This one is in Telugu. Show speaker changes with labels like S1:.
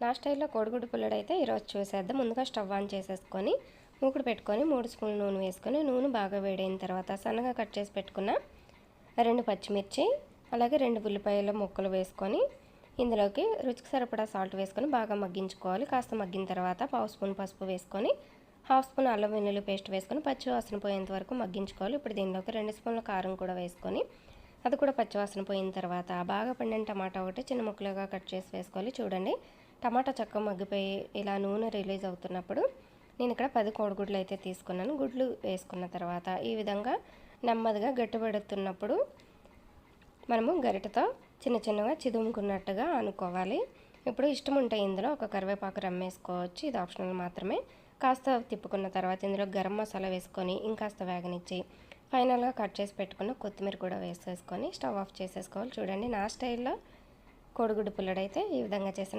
S1: నా స్టైల్లో కోడిగుడ్డు పుల్లడి అయితే ఈరోజు చూసేద్దాం. ముందుగా స్టవ్ ఆన్ చేసేసుకొని మూకుడు పెట్టుకొని 3 స్పూన్ల నూనె వేసుకొని నూనె బాగా వేడైన తర్వాత సన్నగా కట్ చేసి పెట్టుకున్న 2 పచ్చిమిర్చి అలాగే 2 ఉల్లిపాయల ముక్కలు వేసుకొని ఇందులోకి రుచికి సరిపడా సాల్ట్ వేసుకొని బాగా మగ్గించుకోవాలి. కాస్త మగ్గిన తర్వాత 1/2 స్పూన్ పసుపు వేసుకొని 1/2 స్పూన్ అల్లం వెల్లుల్లి పేస్ట్ వేసుకొని పచ్చివాసన పోయేంత వరకు మగ్గించుకోవాలి. ఇప్పుడు దీనిలోకి 2 స్పూన్ల కారం కూడా వేసుకొని అది కూడా పచ్చివాసన పోయిన తర్వాత బాగా పండిన టమాటా ఒకటి చిన్న ముక్కలుగా కట్ చేసి వేసుకోవాలి. చూడండి, టమాటా చక్కగా మగ్గిపోయి ఇలా నూనె రిలీజ్ అవుతున్నప్పుడు నేను ఇక్కడ 10 కోడిగుడ్లు అయితే తీసుకున్నాను. గుడ్లు వేసుకున్న తర్వాత ఈ విధంగా నెమ్మదిగా గట్టిపడుతున్నప్పుడు మనము గరిటతో చిన్న చిన్నగా చిదుముకున్నట్టుగా అనుకోవాలి. ఇప్పుడు ఇష్టం ఉంటే ఇందులో ఒక కరివేపాకు రమ్మేసుకోవచ్చు, ఇది ఆప్షనల్ మాత్రమే. కాస్త తిప్పుకున్న తర్వాత ఇందులో గరం మసాలా వేసుకొని ఇంకాస్త వేగనిచ్చి ఫైనల్గా కట్ చేసి పెట్టుకున్న కొత్తిమీర కూడా వేసేసుకొని స్టవ్ ఆఫ్ చేసేసుకోవాలి. చూడండి, నా స్టైల్లో కోడిగుడ్డు పుల్లడి అయితే ఈ విధంగా చేసిన